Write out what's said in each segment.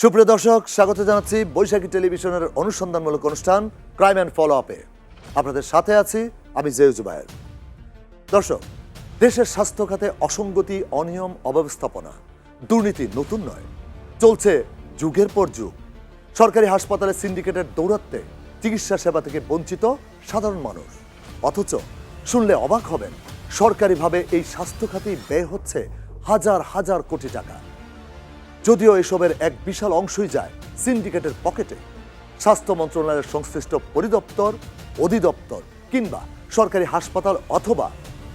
সুপ্রিয় দর্শক, স্বাগত জানাচ্ছি বৈশাখী টেলিভিশনের অনুসন্ধানমূলক অনুষ্ঠান ক্রাইম অ্যান্ড ফলো আপে। আপনাদের সাথে আছি আমি জেউ জুবায়ের। দর্শক, দেশের স্বাস্থ্য খাতে অসঙ্গতি, অনিয়ম, অব্যবস্থাপনা, দুর্নীতি নতুন নয়, চলছে যুগের পর যুগ। সরকারি হাসপাতালে সিন্ডিকেটের দৌরাত্মে চিকিৎসা সেবা থেকে বঞ্চিত সাধারণ মানুষ। অথচ শুনলে অবাক হবেন, সরকারিভাবে এই স্বাস্থ্য খাতেই ব্যয় হচ্ছে হাজার হাজার কোটি টাকা। যদিও এসবের এক বিশাল অংশই যায় সিন্ডিকেটের পকেটে। স্বাস্থ্য মন্ত্রণালয়ের সংশ্লিষ্ট পরিদপ্তর, অধিদপ্তর কিংবা সরকারি হাসপাতাল অথবা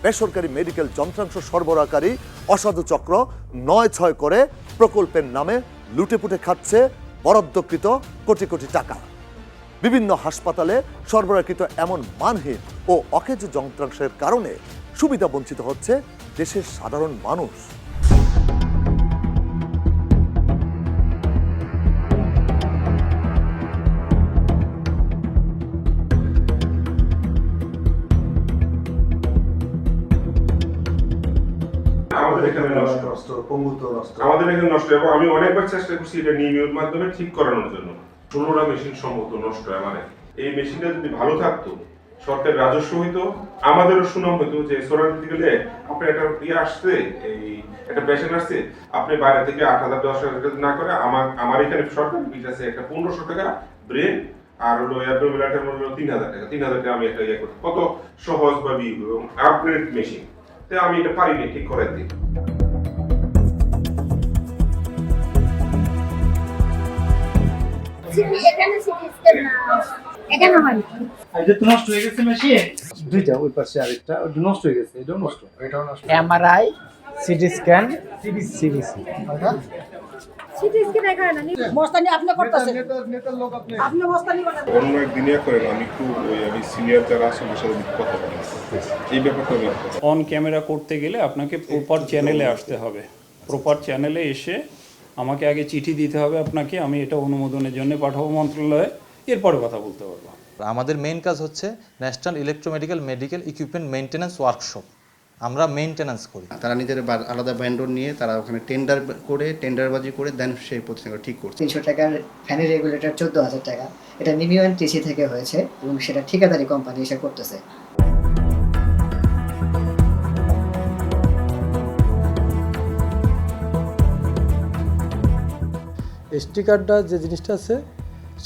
বেসরকারি মেডিকেল যন্ত্রাংশ সরবরাহকারী অসাধু চক্র ৯-৬ করে প্রকল্পের নামে লুটেপুটে খাচ্ছে বরাদ্দকৃত কোটি কোটি টাকা। বিভিন্ন হাসপাতালে সরবরাহকৃত এমন মানহীন ও অকেজ যন্ত্রাংশের কারণে সুবিধা বঞ্চিত হচ্ছে দেশের সাধারণ মানুষ। আমাদের এখানে নষ্ট, আমাদের এখানে নষ্ট, এবং আমি অনেকবার চেষ্টা করছি এটা নিয়মের মাধ্যমে ঠিক করানোর জন্য। 16টা মেশিন সম্ভবত নষ্ট। আমার এই মেশিনটা যদি ভালো থাকতো, সরকার রাজস্ব হইতো, আমাদেরও সুনাম হইতো যে সোনার দিতে গেলে আপনার একটা আসছে, এই একটা পেশেন্ট আসছে, আপনি বাইরে থেকে 8,000 10,000 না করে আমার এখানে সরকার বিল আছে একটা 1500 টাকা ব্রেন আর হলো অ্যাবডোমিনালটার মূল্য 3,000 টাকা। 3,000 টাকা আমি একটা ইয়ে করতে কত সহজভাবে এবং আপগ্রেড মেশিন, তাই আমি এটা পারিনি ঠিক করে দিই। MRI, CT scan, CBC. অন্য একদিন করেন, আমি একটু আমি সিনিয়র যারা আছে আমার সাথে কথা বলি এই ব্যাপারটা। অন ক্যামেরা করতে গেলে আপনাকে প্রপার চ্যানেলে আসতে হবে। প্রপার চ্যানেলে এসে আমাকে আগে চিঠি দিতে হবে আপনাকে, আমি এটা অনুমোদনের জন্য পাঠাবো মন্ত্রণালয়ে, এরপরে কথা বলতে পারবো। আমাদের মেইন কাজ হচ্ছে national electromedical medical equipment maintenance workshop. আমরা মেইনটেন্যান্স করি। তারা নিজেদের আলাদা ভেন্ডর নিয়ে তারা ওখানে টেন্ডারবাজি করে দেন সেই প্রতিষ্ঠানটা ঠিক করছে। 300 টাকার ফ্যানের রেগুলেটর 14,000 টাকা, এটা নিমিও টিসি থেকে হয়েছে এবং সেটা ঠিকাদারি কোম্পানি এসে করতেছে। এসটি কার্ডটা যে জিনিসটা আছে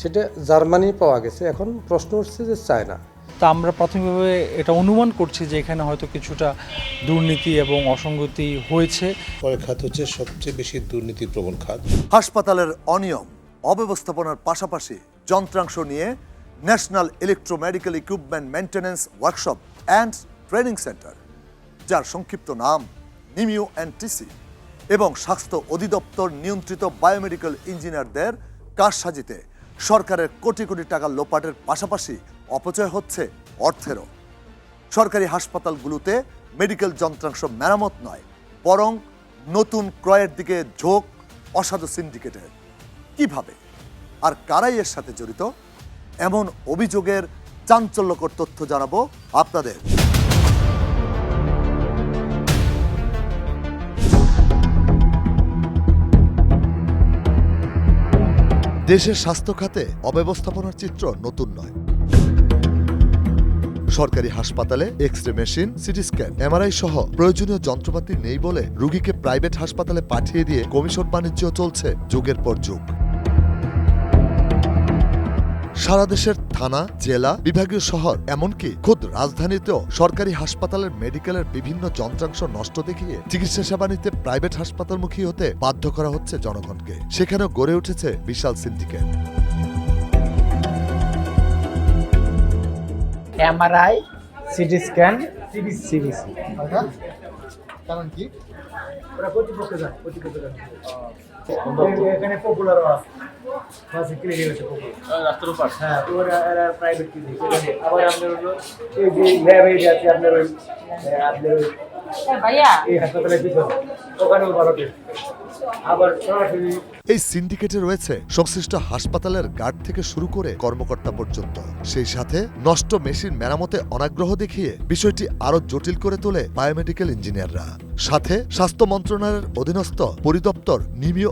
সেটা জার্মানি পাওয়া গেছে, এখন প্রশ্ন উঠছে যে চায়না। তা আমরা প্রাথমিকভাবে এটা অনুমান করছি যে এখানে হয়তো কিছুটা দুর্নীতি এবং অসঙ্গতি হয়েছে। পরের খাত হচ্ছে সবচেয়ে বেশি দুর্নীতিপ্রবণ খাত। হাসপাতালের অনিয়ম, অব্যবস্থাপনার পাশাপাশি যন্ত্রাংশ নিয়ে national electromedical equipment maintenance workshop and training centre, যার সংক্ষিপ্ত নাম নিমিও এনটিসি, এবং স্বাস্থ্য অধিদপ্তর নিয়ন্ত্রিত বায়োমেডিক্যাল ইঞ্জিনিয়ারদের কারসাজিতে সরকারের কোটি কোটি টাকা লোপাটের পাশাপাশি অপচয় হচ্ছে অর্থেরও। সরকারি হাসপাতালগুলোতে মেডিকেল যন্ত্রাংশ মেরামত নয়, বরং নতুন ক্রয়ের দিকে ঝোঁক অসাধু সিন্ডিকেটের। কিভাবে আর কারাই এর সাথে জড়িত, এমন অভিযোগের চাঞ্চল্যকর তথ্য জানাবো আপনাদের। দেশের স্বাস্থ্য খাতে অব্যবস্থাপনার চিত্র নতুন নয়। সরকারি হাসপাতালে X-ray machine, CT scan, MRI সহ প্রয়োজনীয় যন্ত্রপাতি নেই বলে রোগীকে প্রাইভেট হাসপাতালে পাঠিয়ে দিয়ে কমিশন বাণিজ্য চলছে যুগের পর যুগ। সারা দেশের থানা, জেলা, বিভাগীয় শহর, এমনকি খোদ রাজধানীতেও সরকারি হাসপাতালের মেডিকেলের বিভিন্ন যন্ত্রাংশ নষ্ট দেখিয়ে চিকিৎসা সেবা নিতে প্রাইভেট হাসপাতালমুখী হতে বাধ্য করা হচ্ছে জনগণকে। সেখানেও গড়ে উঠেছে বিশাল syndicate. MRI, CT scan, CBC. কারণ কি এখানে পপুলারও আছে, বাসে ক্লিনিক আছে পপুলার রাস্তার পাশে। হ্যাঁ, ওরা প্রাইভেট ক্লিনিক। আবার আপনার হলো এই যে ল্যাব এরিয়া আছে আপনার ওই ভাইয়া এই হাসপাতালে পিছনে ওখানেও ভালো টেস্ট। আবার সরাসরি এই সিন্ডিকেটে রয়েছে সংশ্লিষ্ট হাসপাতালের গার্ড থেকে শুরু করে কর্মকর্তা পর্যন্ত। সেই সাথে নষ্ট মেশিন মেরামতে অনাগ্রহ দেখিয়ে বিষয়টি আরো জটিল করে তোলে বায়োমেডিক্যাল ইঞ্জিনিয়াররা। সাথে স্বাস্থ্য মন্ত্রণালয়ের অধীনস্থ পরিদপ্তর নিমিও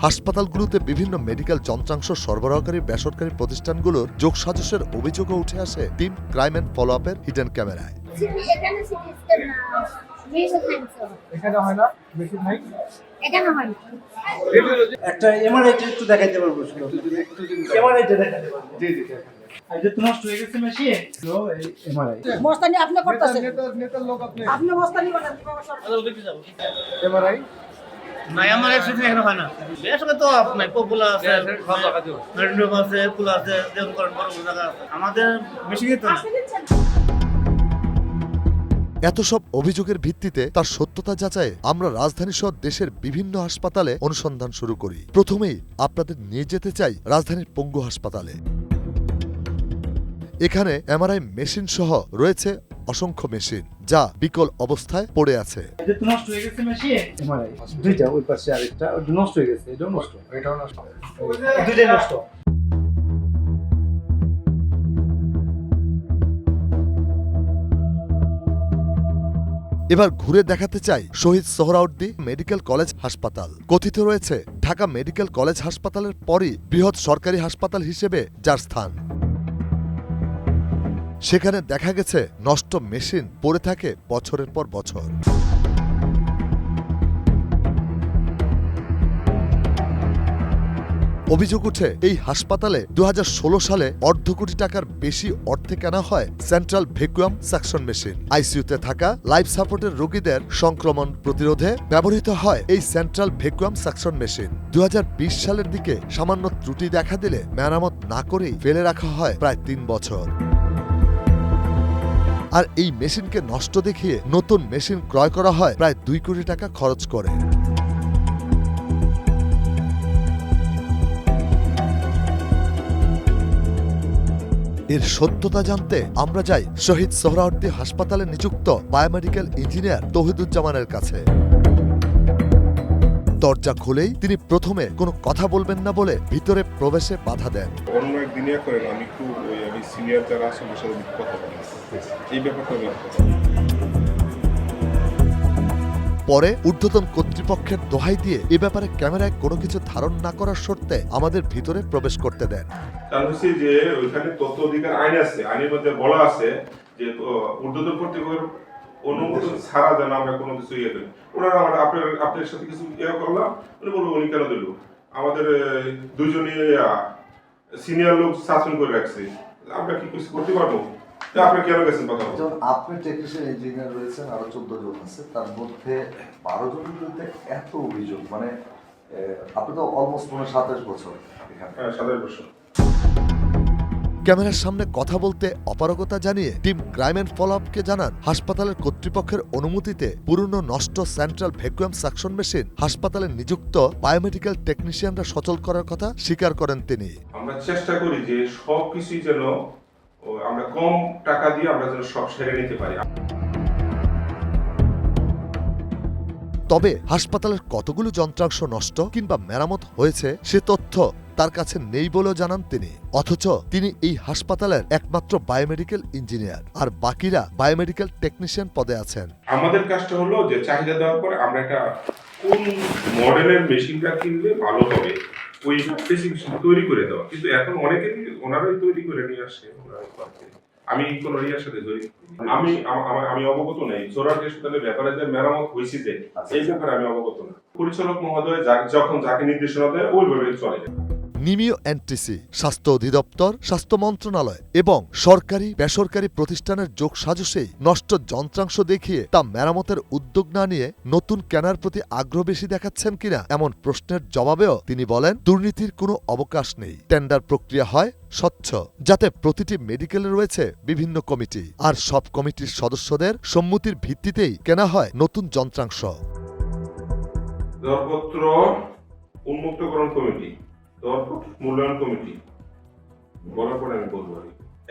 হাসপাতালগুলোতে বিভিন্ন মেডিকেল যন্ত্রাংশ সরবরাহকারী বেসরকারি প্রতিষ্ঠানগুলোর যোগসাজশের অভিযোগও উঠে আসে টিম ক্রাইম অ্যান্ড ফলো আপের হিডেন ক্যামেরায়। এখানে হয় না, বেশি নাই। এখানে হয় না। একটা এমআরআই একটু দেখাইতে পারবো, এমআরআই দেখাতে পারবো। জি জি। আইতে তো নষ্ট হয়ে গেছে মেশিন। তো এই এমআরআই মস্তানি আপনি করতেছেন। নেতার লোক আপনি মস্তানি করেন। এমআরআই নাই আমার এক্সিডেন্ট এখানে হয় না। বেশি তো আপনার পপুলার আছে, মেরিন্ডোম আছে, পুল আছে, যেমন করেন বড় বড় জায়গা আছে। আমাদের মেশিনে তো না। এত সব অভিযোগের ভিত্তিতে তার সত্যতা যাচাইয়ে আমরা রাজধানী সহ দেশের বিভিন্ন হাসপাতালে অনুসন্ধান শুরু করি। প্রথমেই আপনাদের নিয়ে যেতে চাই রাজধানীর পঙ্গু হাসপাতালে। এখানে এমআরআই মেশিন সহ রয়েছে অসংখ্য মেশিন, যা বিকল অবস্থায় পড়ে আছে। আইতে তো নষ্ট হয়ে গেছে মেশিন। এমআরআই দুইটা, ওই পাশে আরেকটা, ওটা নষ্ট হয়ে গেছে, এটাও নষ্ট, এটাও নষ্ট, দুইটাই নষ্ট। এবার ঘুরে দেখাতে চাই শহীদ সোহরাওয়ার্দী মেডিকেল কলেজ হাসপাতাল। কথিত রয়েছে ঢাকা মেডিকেল কলেজ হাসপাতালের পরই বৃহৎ সরকারি হাসপাতাল হিসেবে যার স্থান। সেখানে দেখা গেছে নষ্ট মেশিন পড়ে থাকে বছরের পর বছর। অভিযোগ উঠে এই হাসপাতালে 2016 সালে অর্ধ কোটি টাকার বেশি অর্থে কেনা হয় সেন্ট্রাল ভ্যাকুয়াম সাকশন মেশিন। আইসিইউতে থাকা লাইফ সাপোর্টের রোগীদের সংক্রমণ প্রতিরোধে ব্যবহৃত হয় এই সেন্ট্রাল ভ্যাকুয়াম সাকশন মেশিন। 2020 সালের দিকে সামান্য ত্রুটি দেখা দিলে মেরামত না করেই ফেলে রাখা হয় প্রায় 3 বছর। আর এই মেশিনকে নষ্ট দেখিয়ে নতুন মেশিন ক্রয় করা হয় প্রায় 2 কোটি টাকা খরচ করে। এর সত্যতা জানতে আমরা যাই শহীদ সোহরাওয়ার্দী হাসপাতালে নিযুক্ত বায়োমেডিক্যাল ইঞ্জিনিয়ার তৌহিদুজ্জামানের কাছে। দরজা খুলেই তিনি প্রথমে কোনো কথা বলবেন না বলে ভিতরে প্রবেশে বাধা দেন। অন্য একদিন করেন আমি একটু আমি সিনিয়র যারা আছে আমার সাথে কথা বলি, এই ব্যাপারটা আমি পরে ঊর্ধ্বতন কর্তৃপক্ষের দোহাই দিয়ে এ ব্যাপারে ক্যামেরায় কোনো কিছু ধারণ না করার শর্তে আমাদের ভিতরে প্রবেশ করতে দেন। কারণ হচ্ছে যে ওইখানে তথ্য অধিকার আইন আছে, আইনের মধ্যে বলা আছে যে ঊর্ধ্বতন কর্তৃপক্ষের অনুমোদন ছাড়া যেন আমরা কোনো কিছু ইয়ে করি। ওনারা আমরা আপনার সাথে কিছু ইয়ে করলাম, উনি বলবো উনি কেন দিল, আমাদের দুজনই সিনিয়র লোক সাসপেন্ড করে রাখছে, আমরা কি কিছু করতে পারবো? আপনি কেন গেছেন কথা বলতে? আপনি টেকনিশিয়ান ইঞ্জিনিয়ার রয়েছেন, আরো 14 জন আছে, তার মধ্যে 12 জনের বিরুদ্ধে এত অভিযোগ, মানে আপনি তো অলমোস্ট 27 বছর এখানে। হ্যাঁ, 27 বছর। ক্যামেরার সামনে কথা বলতে অপারগতা জানিয়ে টিম ক্রাইম অ্যান্ড ফলো আপকে জানান হাসপাতালের কর্তৃপক্ষের অনুমতিতে পুরনো নষ্ট সেন্ট্রাল ভ্যাকুয়াম সাকশন মেশিন হাসপাতালে নিযুক্ত বায়োমেডিক্যাল টেকনিশিয়ানরা সচল করার কথা স্বীকার করেন তিনি। আমরা চেষ্টা করি যে সব কিছুই যেন আমরা কম টাকা দিয়ে আমরা যেন সব সেরে নিতে পারি। তবে হাসপাতালের কতগুলো যন্ত্রাংশ নষ্ট কিংবা মেরামত হয়েছে সে তথ্য তার কাছে নেই বলেও জানান তিনি। অথচ তিনি এই হাসপাতালের একমাত্র বায়োমেডিক্যাল ইঞ্জিনিয়ার, আর বাকিরা বায়োমেডিক্যাল টেকনিশিয়ান পদে আছেন। আমাদের কাজটা হলো যে চাহিদা দেওয়ার পরে আমরা একটা কোন মডেলের মেশিনটা কিনলে ভালো হবে ওই স্পেসিফিকেশন তৈরি করে দেওয়া। কিন্তু এখন অনেকে ওনারাই তৈরি করে নিয়ে আসে, আমি কোন রিয়ার সাথে জড়িত আমি অবগত নেই। জোরাট হাসপাতালের ব্যাপারে যে মেরামত হয়েছে যে এই ব্যাপারে আমি অবগত না। পরিচালক মহোদয় যখন যাকে নির্দেশনা দেয় ওইভাবে চলে যায়। নিমিও এনটিসি, স্বাস্থ্য অধিদপ্তর, স্বাস্থ্য মন্ত্রণালয় এবং সরকারি বেসরকারি প্রতিষ্ঠানের যোগসাজশেই নষ্ট যন্ত্রাংশ দেখিয়ে তা মেরামতের উদ্যোগ না নিয়ে নতুন কেনার প্রতি আগ্রহ বেশি দেখাচ্ছেন কিনা এমন প্রশ্নের জবাবেও তিনি বলেন, দুর্নীতির কোনো অবকাশ নেই। টেন্ডার প্রক্রিয়া হয় স্বচ্ছ, যাতে প্রতিটি মেডিকেলে রয়েছে বিভিন্ন কমিটি, আর সব কমিটির সদস্যদের সম্মতির ভিত্তিতেই কেনা হয় নতুন যন্ত্রাংশ। দরপত্র উন্মুক্তকরণ কমিটি, দরপত্র মূল্যায়ন কমিটি বলার পরে আমি বলবো,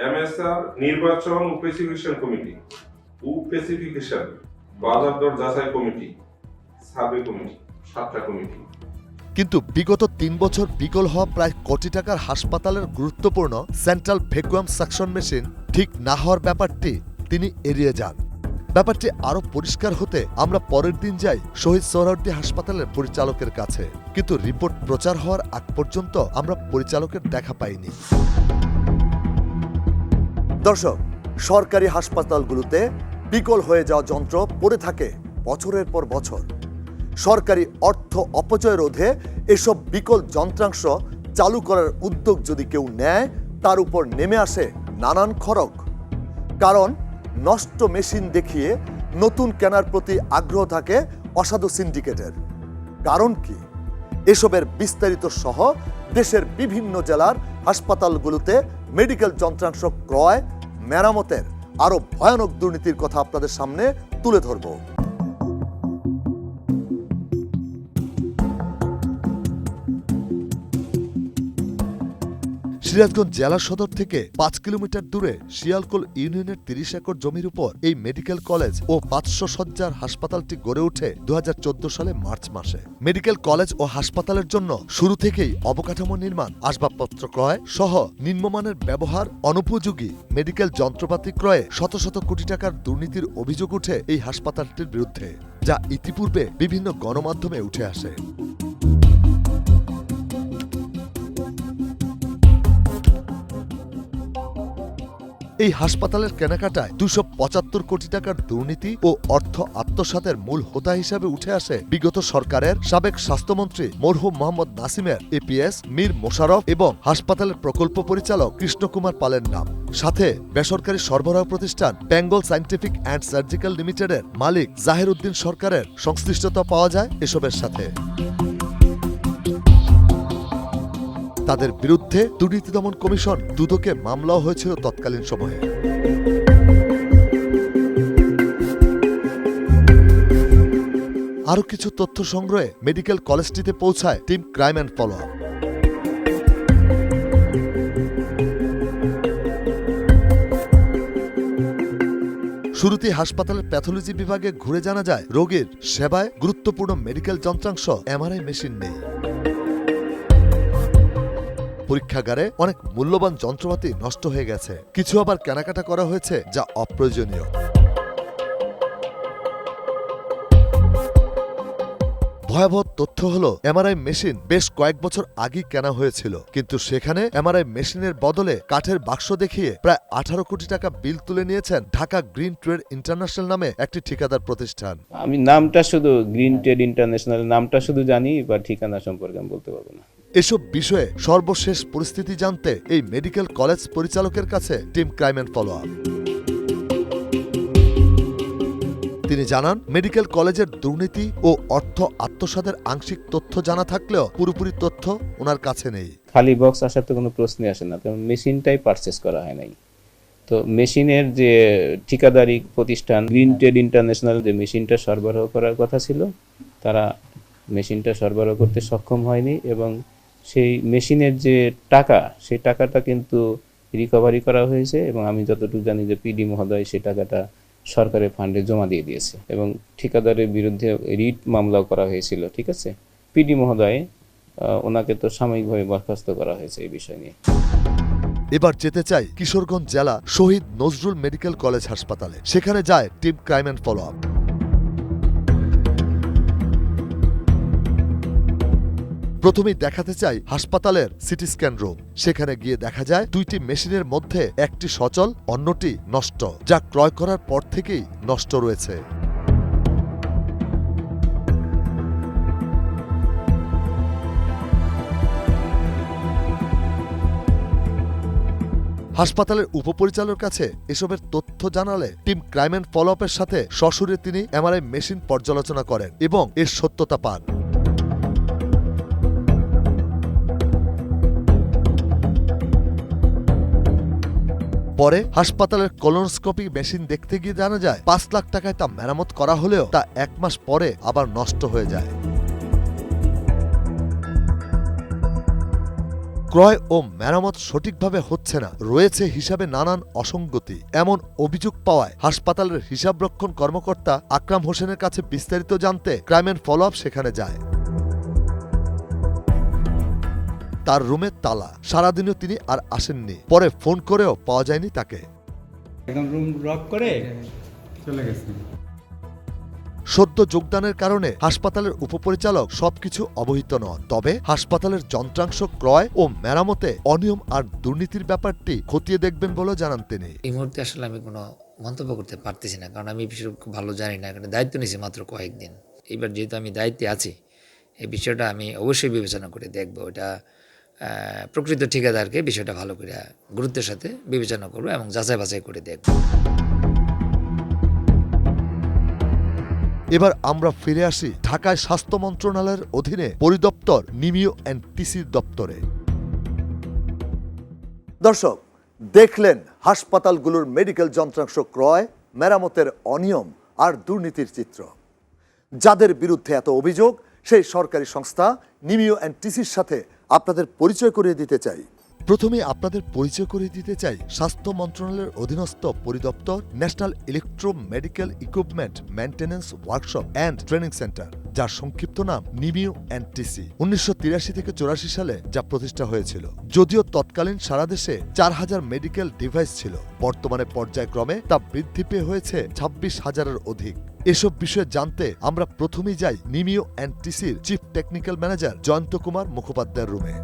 এমএসআর নির্বাচন ও স্পেসিফিকেশন কমিটি, স্পেসিফিকেশন বাজার দর যাচাই কমিটি, সার্ভে কমিটি, 7টা কমিটি। কিন্তু বিগত 3 বছর বিকল হওয়া প্রায় কোটি টাকার হাসপাতালের গুরুত্বপূর্ণ সেন্ট্রাল ভ্যাকুয়াম সাকশন মেশিন ঠিক না হওয়ার ব্যাপারটি তিনি এড়িয়ে যান। ব্যাপারটি আরো পরিষ্কার হতে আমরা পরের দিন যাই শহীদ সোহরাওয়ার্দী হাসপাতালের পরিচালকের কাছে, কিন্তু রিপোর্ট প্রচার হওয়ার আগ পর্যন্ত আমরা পরিচালকের দেখা পাইনি। দর্শক, সরকারি হাসপাতালগুলোতে বিকল হয়ে যাওয়া যন্ত্র পড়ে থাকে বছরের পর বছর। সরকারি অর্থ অপচয় রোধে এসব বিকল যন্ত্রাংশ চালু করার উদ্যোগ যদি কেউ নেয়, তার উপর নেমে আসে নানান খড়গ। কারণ নষ্ট মেশিন দেখিয়ে নতুন কেনার প্রতি আগ্রহ থাকে অসাধু সিন্ডিকেটের। কারণ কি? এসবের বিস্তারিত সহ দেশের বিভিন্ন জেলার হাসপাতালগুলোতে মেডিকেল যন্ত্রাংশ ক্রয়, মেরামতের আরো ভয়ানক দুর্নীতির কথা আপনাদের সামনে তুলে ধরব। সিরাজগঞ্জ জেলা সদর থেকে ৫ কিলোমিটার দূরে শিয়ালকোল ইউনিয়নের ৩০ একর জমির উপর এই মেডিকেল কলেজ ও ৫০০ শয্যার হাসপাতালটি গড়ে ওঠে ২০১৪ সালে মার্চ মাসে। মেডিকেল কলেজ ও হাসপাতালের জন্য শুরু থেকেই অবকাঠামো নির্মাণ, আসবাবপত্র ক্রয় সহ নিম্নমানের ব্যবহার, অনুপযোগী মেডিকেল যন্ত্রপাতি ক্রয়ে শত শত কোটি টাকার দুর্নীতির অভিযোগ উঠে এই হাসপাতালটির বিরুদ্ধে, যা ইতিপূর্বে বিভিন্ন গণমাধ্যমে উঠে আসে। এই হাসপাতালের কেনাকাটায় ২৭৫ কোটি টাকার দুর্নীতি ও অর্থ আত্মসাতের মূল হোতা হিসাবে উঠে আসে বিগত সরকারের সাবেক স্বাস্থ্যমন্ত্রী মরহুম মোহাম্মদ নাসিমের এপিএস মীর মোশাররফ এবং হাসপাতালের প্রকল্প পরিচালক কৃষ্ণকুমার পালের নাম। সাথে বেসরকারি সরবরাহ প্রতিষ্ঠান বেঙ্গল সায়েন্টিফিক অ্যান্ড সার্জিক্যাল লিমিটেডের মালিক জাহির উদ্দিন সরকারের সংশ্লিষ্টতা পাওয়া যায় এসবের সাথে। তাদের বিরুদ্ধে দুর্নীতি দমন কমিশন দুদকে মামলাও হয়েছিল তৎকালীন সময়ে। আরও কিছু তথ্য সংগ্রহে মেডিকেল কলেজটিতে পৌঁছায় team crime and follow up. শুরুতে হাসপাতালের প্যাথোলজি বিভাগে ঘুরে জানা যায় রোগীর সেবায় গুরুত্বপূর্ণ মেডিকেল যন্ত্রাংশ এমআরআই মেশিন নেই। পরীক্ষাগারে অনেক মূল্যবান যন্ত্রপাতি নষ্ট হয়ে গেছে, কিছু আবার কেনাকাটা করা হয়েছে যা অপ্রয়োজনীয়। ভয়াবহ তথ্য হলো এমআরআই মেশিন বেশ কয়েক বছর আগেই কেনা হয়েছিল, কিন্তু সেখানে এমআরআই মেশিনের বদলে কাঠের বাক্স দেখিয়ে প্রায় 18 কোটি টাকা বিল তুলে নিয়েছেন ঢাকা গ্রিন ট্রেড ইন্টারন্যাশনাল নামে একটি ঠিকাদার প্রতিষ্ঠান। আমি নামটা শুধু গ্রিন ট্রেড ইন্টারন্যাশনাল নামটা শুধু জানি, বা ঠিকানা সম্পর্কে আমি বলতে পারবো না। এসব বিষয়ে সর্বশেষ পরিস্থিতি জানতে এই মেডিকেল কলেজ পরিচালকের কাছে team crime and follow up. তিনি জানান, মেডিকেল কলেজের দুর্নীতি ও অর্থ আত্মসাতের আংশিক তথ্য জানা থাকলেও পুরোপুরি তথ্য ওনার কাছে নেই। খালি বক্স আসার তো কোনো প্রশ্নই আসে না, কারণ মেশিনটাই পারচেস করা হয় নাই। তো মেশিনের যে ঠিকাদারি প্রতিষ্ঠান গ্রিন ট্রেড ইন্টারন্যাশনাল যে মেশিনটা সরবরাহ করার কথা ছিল, তারা মেশিনটা সরবরাহ করতে সক্ষম হয়নি, এবং সেই মেশিনের যে টাকা, সেই টাকাটা কিন্তু রিকভারি করা হয়েছে, এবং আমি যতটুকু জানি যে পিডি মহোদয় সেই টাকাটা সরকারের ফান্ডে জমা দিয়ে দিয়েছে, এবং ঠিকাদারের বিরুদ্ধে রিট মামলাও করা হয়েছিল। ঠিক আছে, পিডি মহোদয় ওনাকে তো সাময়িকভাবে বরখাস্ত করা হয়েছে এই বিষয় নিয়ে। এবার যেতে চাই কিশোরগঞ্জ জেলা শহীদ নজরুল মেডিকেল কলেজ হাসপাতালে। সেখানে যায় team crime and follow up. প্রথমেই দেখাতে চাই হাসপাতালের সিটি স্ক্যান রুম। সেখানে গিয়ে দেখা যায় দুইটি মেশিনের মধ্যে একটি সচল, অন্যটি নষ্ট, যা ক্রয় করার পর থেকেই নষ্ট রয়েছে। হাসপাতালের উপপরিচালকের কাছে এসবের তথ্য জানালে টিম ক্রাইম অ্যান্ড ফলো আপের সাথে সশরীরে তিনি এমআরআই মেশিন পর্যালোচনা করেন এবং এর সত্যতা পান। পরে হাসপাতালের কোলোনোস্কোপি মেশিন দেখতে গিয়ে জানা যায় ৫ লাখ টাকায় তা মেরামত করা হলেও তা ১ মাস পরে আবার নষ্ট হয়ে যায়। ক্রয় ও মেরামত সঠিকভাবে হচ্ছে না, রয়েছে হিসাবে নানান অসঙ্গতি, এমন অভিযোগ পাওয়ায় হাসপাতালের হিসাবরক্ষণ কর্মকর্তা আকরাম হোসেনের কাছে বিস্তারিত জানতে ক্রাইম অ্যান্ড ফলো আপ সেখানে যায়। তার রুমে তালা, সারাদিনও তিনি আর আসেননি। পরে ফোন করেও পাওয়া যায়নি তাকে। একদম রুম লক করে চলে গেছে। সদ্য যোগদানের কারণে হাসপাতালের উপপরিচালক সবকিছু অবহিত নন, তবে হাসপাতালের যন্ত্রাংশ ক্রয় ও মেরামতে অনিয়ম আর দুর্নীতির ব্যাপারটি খতিয়ে দেখবেন বলে জানান তিনি। এই মুহূর্তে আসলে আমি কোনো মন্তব্য করতে পারতেছি না, কারণ আমি এই বিষয়ে খুব ভালো জানি না, কারণ দায়িত্ব নিয়েছি মাত্র কয়েকদিন। এবার যেহেতু আমি দায়িত্বে আছি, এই বিষয়টা আমি অবশ্যই বিবেচনা করে দেখব। এটা প্রকৃত ঠিকাদারকে বিষয়টা ভালো করে গুরুত্বের সাথে বিবেচনা করবো এবং যাচাই বাছাই করে দেখব। এবার আমরা ফিরে আসি ঢাকায় স্বাস্থ্য মন্ত্রণালয়ের অধীনে পরিদপ্তর নিমিও অ্যান্ড টিসির দপ্তরে। দর্শক, দেখলেন হাসপাতালগুলোর মেডিকেল যন্ত্রাংশ ক্রয়, মেরামতের অনিয়ম আর দুর্নীতির চিত্র। যাদের বিরুদ্ধে এত অভিযোগ, সেই সরকারি সংস্থা নিমিও অ্যান্ড টিসির সাথে আপনাদের পরিচয় করিয়ে দিতে চাই। প্রথমে আপনাদের পরিচয় করিয়ে দিতে চাই স্বাস্থ্য মন্ত্রণালয়ের অধীনস্থ পরিদপ্তর national electro medical equipment maintenance workshop and training centre, যার সংক্ষিপ্ত নাম নিমিও অ্যান্ড টিসি। 1983 থেকে 84 সালে যা প্রতিষ্ঠা হয়েছিল। যদিও তৎকালীন সারা দেশে 4000 মেডিকেল ডিভাইস ছিল, বর্তমানে পর্যায়ক্রমে তা বৃদ্ধি পেয়ে হয়েছে 26,000-এর অধিক। এসব বিষয়ে জানতে আমরা প্রথমেই যাই নিমিও অ্যান্ড টিসির chief technical manager Jayanta Kumar মুখোপাধ্যায়ের রুমে।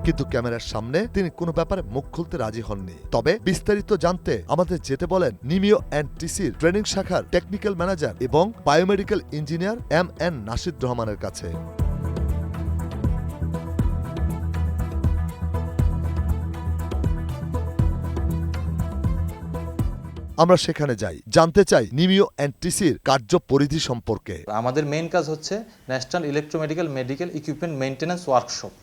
কিন্তু ক্যামেরার সামনে তিনি কোনো ব্যাপারে মুখ খুলতে রাজি হননি। তবে বিস্তারিত জানতে আমাদের যেতে বলেন নিমিও অ্যান্ড টিসির ট্রেনিং শাখার টেকনিক্যাল ম্যানেজার এবং বায়োমেডিক্যাল ইঞ্জিনিয়ার MN নাশিদ রহমানের কাছে। আমরা সেখানে যাই, জানতে চাই নিমিও অ্যান্ড টিসির কার্য পরিধি সম্পর্কে। আমাদের মেইন কাজ হচ্ছে national electromedical medical equipment maintenance workshop.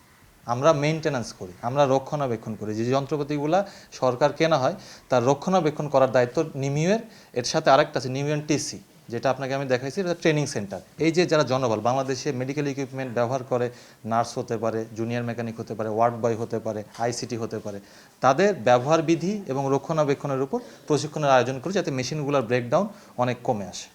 আমরা মেইনটেন্যান্স করি, আমরা রক্ষণাবেক্ষণ করি। যে যন্ত্রপাতিগুলো সরকার কেনা হয় তার রক্ষণাবেক্ষণ করার দায়িত্ব নিমিওর। এর সাথে আরেকটা আছে নিমিও অ্যান্ড টিসি, যেটা আপনাকে আমি দেখাইছি, এটা ট্রেনিং সেন্টার। এই যে যারা জনবল বাংলাদেশে মেডিকেল ইকুইপমেন্ট ব্যবহার করে, নার্স হতে পারে, জুনিয়র মেকানিক হতে পারে, ওয়ার্ড বয় হতে পারে, ICT হতে পারে, তাদের ব্যবহার বিধি এবং রক্ষণাবেক্ষণের উপর প্রশিক্ষণের আয়োজন করে, যাতে মেশিনগুলোর ব্রেকডাউন অনেক কমে আসে।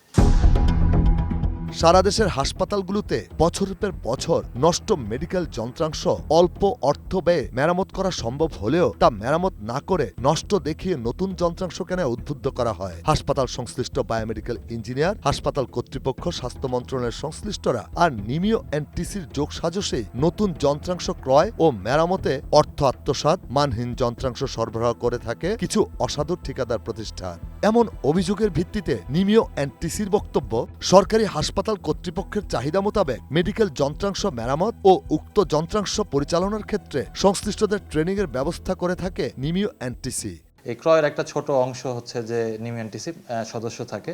সারা দেশের হাসপাতালগুলোতে বছরের পর বছর নষ্ট মেডিকেল যন্ত্রাংশ অল্প অর্থ ব্যয়ে মেরামত করা সম্ভব হলেও তা মেরামত না করে নষ্ট দেখিয়ে নতুন যন্ত্রাংশ কেনায় উদ্বুদ্ধ করা হয়। হাসপাতাল সংশ্লিষ্ট বায়োমেডিক্যাল ইঞ্জিনিয়ার, হাসপাতাল কর্তৃপক্ষ, স্বাস্থ্য মন্ত্রণালয়ের সংশ্লিষ্টরা আর নিমিও অ্যান্ড টিসির যোগসাজশে নতুন যন্ত্রাংশ ক্রয় ও মেরামতে অর্থ আত্মসাৎ, মানহীন যন্ত্রাংশ সরবরাহ করে থাকে কিছু অসাধু ঠিকাদার প্রতিষ্ঠান। এমন অভিযোগের ভিত্তিতে নিমিও অ্যান্ড টিসির বক্তব্য, সরকারি হাসপাতাল কর্তৃপক্ষের চাহিদা মোতাবেক মেডিকেল যন্ত্রাংশ মেরামত ও উক্ত যন্ত্রাংশ পরিচালনার ক্ষেত্রে সংশ্লিষ্টদের ট্রেনিং এর ব্যবস্থা করে থাকে নিমিও অ্যান্ড টিসি। এই ক্রয়ের একটা ছোট অংশ হচ্ছে যে নিমিও অ্যান্ড টিসি সদস্য থাকে।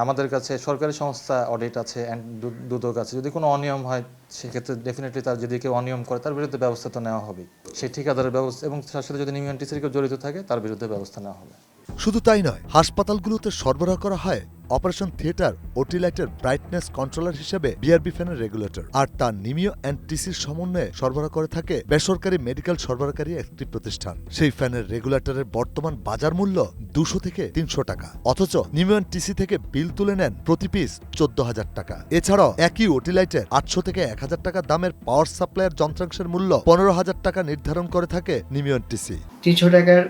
আমাদের কাছে সরকারি সংস্থা অডিট আছে, দুদক আছে। যদি কোনো অনিয়ম হয় সেক্ষেত্রে ডেফিনেটলি তার যদি কেউ অনিয়ম করে তার বিরুদ্ধে ব্যবস্থা তো নেওয়া হবে। সেই ঠিকাদারের ব্যবস্থা এবং তার সাথে যদি নিমিও অ্যান্ড টিসির কেউ জড়িত থাকে তার বিরুদ্ধে ব্যবস্থা নেওয়া হবে। শুধু তাই নয়, হাসপাতালগুলোতে সরবরাহ করা হয় অপারেশন থিয়েটার ওটি লাইটের ব্রাইটনেস কন্ট্রোলার হিসেবে BRB ফ্যানের রেগুলেটর, আর তার নিমিও অ্যান্ড টিসির সমন্বয়ে সরবরাহ করে থাকে বেসরকারি মেডিকেল সরবরাহকারী একটি প্রতিষ্ঠান। সেই ফ্যানের রেগুলেটরের বর্তমান বাজার মূল্য 200 থেকে 300 টাকা, অথচ নিমিও অ্যান্ড টিসি থেকে বিল তুলে নেন প্রতি পিস 14,000 টাকা। এছাড়াও একই ওটি লাইটের 800 থেকে 1000 টাকা দামের পাওয়ার সাপ্লাইয়ের যন্ত্রাংশের মূল্য 15,000 টাকা নির্ধারণ করে থাকে নিমিও অ্যান্ড টিসি। 300 টাকার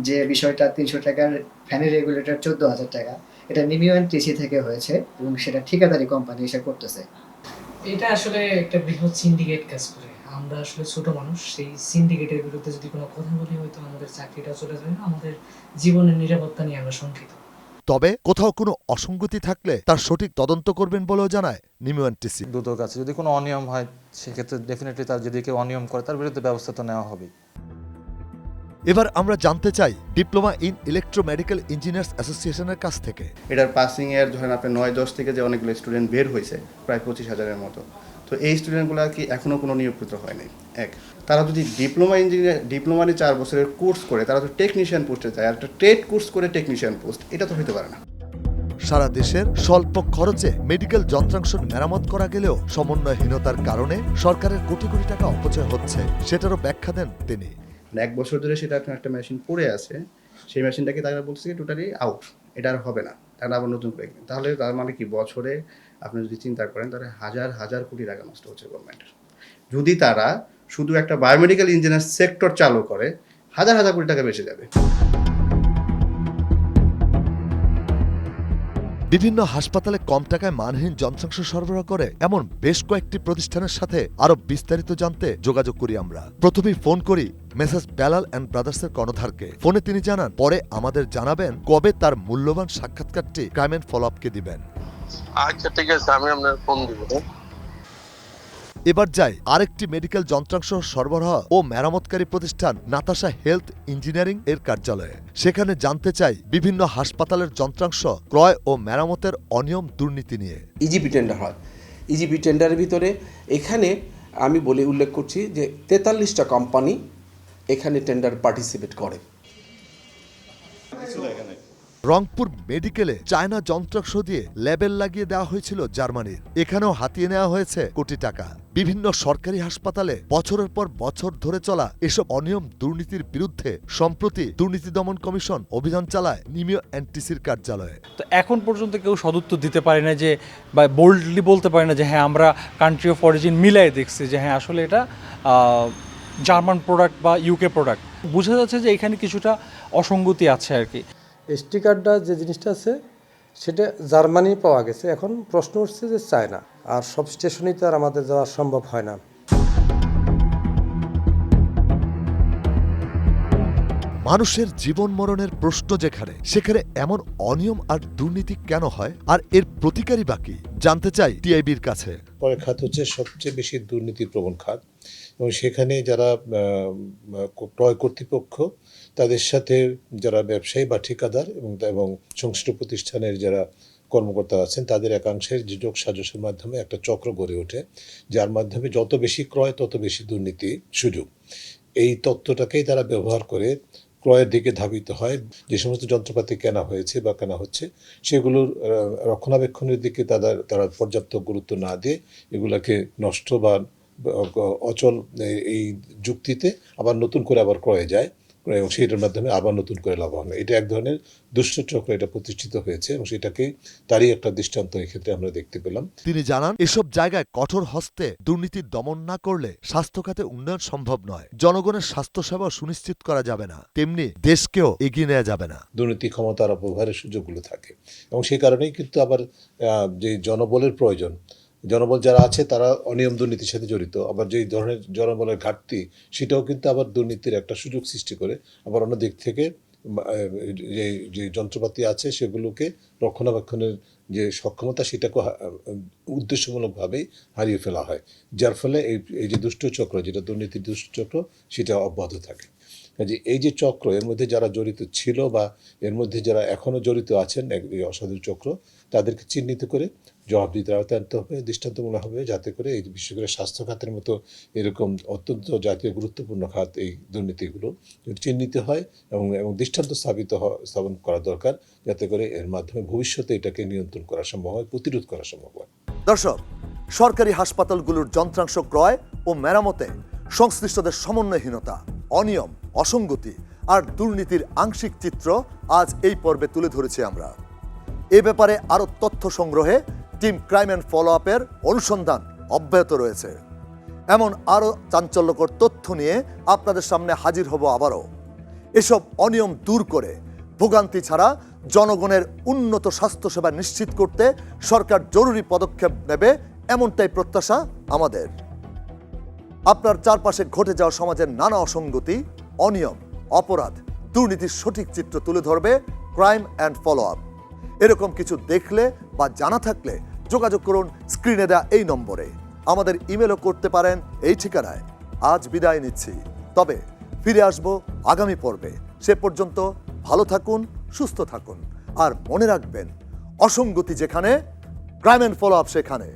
যে বিষয়টা, 300 টাকার ফ্যানের রেগুলেটর 14,000 টাকা, এটা নিমিও অ্যান্ড টিসি থেকে হয়েছে এবং সেটা ঠিকাদারি কোম্পানি এসে করতেছে। এটা আসলে একটা বৃহৎ সিন্ডিকেট কাজ করে। আমরা আসলে ছোট মানুষ, সেই সিন্ডিকেটের বিরুদ্ধে যদি কোনো কথা বলি হয়তো আমাদের চাকরিটা চলে যাবে, আমাদের জীবনের নিরাপত্তা নিয়ে আমরা শঙ্কিত। তবে কোথাও কোনো অসঙ্গতি থাকলে তার সঠিক তদন্ত করবেন বলেও জানায় নিমিও অ্যান্ড টিসি। দুদক আছে, যদি কোনো অনিয়ম হয় সেক্ষেত্রে ডেফিনেটলি তার যদি কেউ অনিয়ম করে তার বিরুদ্ধে ব্যবস্থা তো নেওয়া হবে। এবার আমরা জানতে চাই diploma in electro medical engineers অ্যাসোসিয়েশনের কাছ থেকে। এটার পাসিং এর ধরেন আপনি 9-10 থেকে যে অনেকগুলো স্টুডেন্ট বের হয়েছে, প্রায় 25,000-এর মতো, তো এই স্টুডেন্টগুলো কি এখনো কোনো নিয়োগকৃত হয়নি। এক, তারা যদি ডিপ্লোমা নিয়ে 4 বছরের কোর্স করে তারা তো টেকনিশিয়ান পোস্টে যায়, আর একটা ট্রেড কোর্স করে টেকনিশিয়ান পোস্ট, এটা তো হতে পারে না। সারা দেশের স্বল্প খরচে মেডিকেল যন্ত্রাংশ মেরামত করা গেলেও সমন্বয়হীনতার কারণে সরকারের কোটি কোটি টাকা অপচয় হচ্ছে, সেটারও ব্যাখ্যা দেন তিনি। 1 বছর ধরে সেটা একটা মেশিন পড়ে আছে, সেই মেশিনটাকে তারা বলছে টোটালি আউট, এটা আর হবে না, তারা আবার নতুন করে। তাহলে তার মানে কি, বছরে আপনি যদি চিন্তা করেন তাহলে হাজার হাজার কোটি টাকা নষ্ট হচ্ছে গভর্নমেন্টের। যদি তারা শুধু একটা বায়োমেডিক্যাল ইঞ্জিনিয়ার সেক্টর চালু করে হাজার হাজার কোটি টাকা বেঁচে যাবে। বিভিন্ন হাসপাতালে কম টাকায় মানহীন যন্ত্রাংশ সরবরাহ করে এমন বেশ কয়েকটি প্রতিষ্ঠানের সাথে আরো বিস্তারিত জানতে যোগাযোগ করি আমরা। প্রথমেই ফোন করি মেসার্স বেলাল অ্যান্ড ব্রাদার্সের কর্ণধারকে। ফোনে তিনি জানান পরে আমাদের জানাবেন কবে তার মূল্যবান সাক্ষাৎকারটি ক্রাইম অ্যান্ড ফলো আপকে দিবেন। আচ্ছা ঠিক আছে, আমি আপনার ফোন দিব। এবার যাই আরেকটি মেডিকেল যন্ত্রাংশ সরবরাহ ও মেরামতকারী প্রতিষ্ঠান নাতাশা হেলথ ইঞ্জিনিয়ারিং এর কার্যালয়ে। সেখানে জানতে চাই বিভিন্ন হাসপাতালের যন্ত্রাংশ ক্রয় ও মেরামতের অনিয়ম দুর্নীতি নিয়ে। ইজিপি টেন্ডার হয়, ইজিপি টেন্ডারের ভিতরে এখানে আমি উল্লেখ করছি যে 43টা কোম্পানি এখানে টেন্ডার পার্টিসিপেট করে। রংপুর মেডিকেলে চায়না যন্ত্রাংশ দিয়ে লেবেল লাগিয়ে দেওয়া হয়েছিল জার্মানির। এখানেও হাতিয়ে নেওয়া হয়েছে কোটি টাকা। বিভিন্ন সরকারি হাসপাতালে বছরের পর বছর ধরে চলা এসব অনিয়ম দুর্নীতির বিরুদ্ধে সম্প্রতি দুর্নীতি দমন কমিশন অভিযান চালায় নিমিও এনটিসির কার্যালয়ে। তো এখন পর্যন্ত কেউ সদুত্তর দিতে পারে না যে, বা বোল্ডলি বলতে পারে না যে হ্যাঁ আমরা কান্ট্রি অফ অরিজিন মিলাই দেখছি যে হ্যাঁ আসলে এটা জার্মান প্রোডাক্ট বা ইউকে প্রোডাক্ট। বোঝা যাচ্ছে যে এখানে কিছুটা অসঙ্গতি আছে আর কি। স্টিকারটা যে জিনিসটা আছে সেটা জার্মানি পাওয়া গেছে, এখন প্রশ্ন উঠছে যে চায়না। আর সব স্টেশনেই তো আর আমাদের যাওয়া সম্ভব হয় না। মানুষের জীবন মরণের প্রশ্ন যেখানে, সেখানে এমন অনিয়ম আর দুর্নীতি কেন হয়, আর এর প্রতিকারী বাকি জানতে চাই টিআইবির কাছে। পরের খাত হচ্ছে সবচেয়ে বেশি দুর্নীতি প্রবণ খাত, এবং সেখানে যারা ক্রয় কর্তৃপক্ষ তাদের সাথে যারা ব্যবসায়ী বা ঠিকাদার এবং সংশ্লিষ্ট প্রতিষ্ঠানের যারা কর্মকর্তা আছেন তাদের একাংশের যোগ সাজসের মাধ্যমে একটা চক্র গড়ে ওঠে, যার মাধ্যমে যত বেশি ক্রয় তত বেশি দুর্নীতি সুযোগ। এই তত্ত্বটাকেই তারা ব্যবহার করে ক্রয়ের দিকে ধাবিত হয়। যে সমস্ত যন্ত্রপাতি কেনা হয়েছে বা কেনা হচ্ছে সেগুলোর রক্ষণাবেক্ষণের দিকে তারা পর্যাপ্ত গুরুত্ব না দিয়ে এগুলাকে নষ্ট বা অচল এই যুক্তিতে আবার নতুন করে আবার ক্রয়ে যায়, এবং সেটার মাধ্যমে আবার নতুন করে লাভবান হয়। এটা এক ধরনের দুষ্ট চক্র এটা প্রতিষ্ঠিত হয়েছে, এবং সেটাকে তারই একটা দৃষ্টান্ত এক্ষেত্রে আমরা দেখতে পেলাম। তিনি জানান এসব জায়গায় কঠোর হস্তে দুর্নীতি দমন না করলে স্বাস্থ্য খাতে উন্নয়ন সম্ভব নয়, জনগণের স্বাস্থ্যসেবা সুনিশ্চিত করা যাবে না, তেমনি দেশকেও এগিয়ে নেওয়া যাবে না। দুর্নীতি ক্ষমতার অপব্যবহারের সুযোগগুলো থাকে, এবং সেই কারণেই কিন্তু আবার যে জনবলের প্রয়োজন, জনবল যারা আছে তারা অনিয়ম দুর্নীতির সাথে জড়িত, আবার যেই ধরনের জনবলের ঘাটতি সেটাও কিন্তু আবার দুর্নীতির একটা সুযোগ সৃষ্টি করে। আবার অন্য দিক থেকে যে যন্ত্রপাতি আছে সেগুলোকে রক্ষণাবেক্ষণের যে সক্ষমতা সেটাকে উদ্দেশ্যমূলকভাবেই হারিয়ে ফেলা হয়, যার ফলে এই যে দুষ্ট চক্র, যেটা দুর্নীতির দুষ্ট চক্র, সেটা অব্যাহত থাকে। কাজে এই যে চক্র, এর মধ্যে যারা জড়িত ছিল বা এর মধ্যে যারা এখনও জড়িত আছেন এই অসাধু চক্র, তাদেরকে চিহ্নিত করে জবাবদিহিতার আওতায় আনতে হবে, দৃষ্টান্তমূলক হবে, যাতে করে এই বিশেষ করে স্বাস্থ্য খাতের মতো এরকম অত্যন্ত জাতীয় গুরুত্বপূর্ণ খাত এই দুর্নীতিগুলো চিহ্নিত হয় এবং দৃষ্টান্ত স্থাপন করা দরকার, যাতে করে এর মাধ্যমে ভবিষ্যতে এটাকে নিয়ন্ত্রণ করা সম্ভব হয়, প্রতিরোধ করা সম্ভব হয়। দর্শক, সরকারি হাসপাতালগুলোর যন্ত্রাংশ ক্রয় ও মেরামতে সংশ্লিষ্টদের সমন্বয়হীনতা, অনিয়ম, অসঙ্গতি আর দুর্নীতির আংশিক চিত্র আজ এই পর্বে তুলে ধরেছি আমরা। এ ব্যাপারে আরও তথ্য সংগ্রহে টিম ক্রাইম অ্যান্ড ফলো আপের অনুসন্ধান অব্যাহত রয়েছে। এমন আরও চাঞ্চল্যকর তথ্য নিয়ে আপনাদের সামনে হাজির হব আবারও। এসব অনিয়ম দূর করে ভোগান্তি ছাড়া জনগণের উন্নত স্বাস্থ্যসেবা নিশ্চিত করতে সরকার জরুরি পদক্ষেপ নেবে, এমনটাই প্রত্যাশা আমাদের। আপনার চারপাশে ঘটে যাওয়া সমাজের নানা অসঙ্গতি, অনিয়ম, অপরাধ, দুর্নীতির সঠিক চিত্র তুলে ধরবে ক্রাইম অ্যান্ড ফলো আপ। এরকম কিছু দেখলে বা জানা থাকলে যোগাযোগ করুন স্ক্রিনে দেওয়া এই নম্বরে। আমাদের ইমেলও করতে পারেন এই ঠিকানায়। আজ বিদায় নিচ্ছি, তবে ফিরে আসব আগামী পর্বে। সে পর্যন্ত ভালো থাকুন, সুস্থ থাকুন, আর মনে রাখবেন অসঙ্গতি যেখানে, ক্রাইম অ্যান্ড ফলো আপ সেখানে।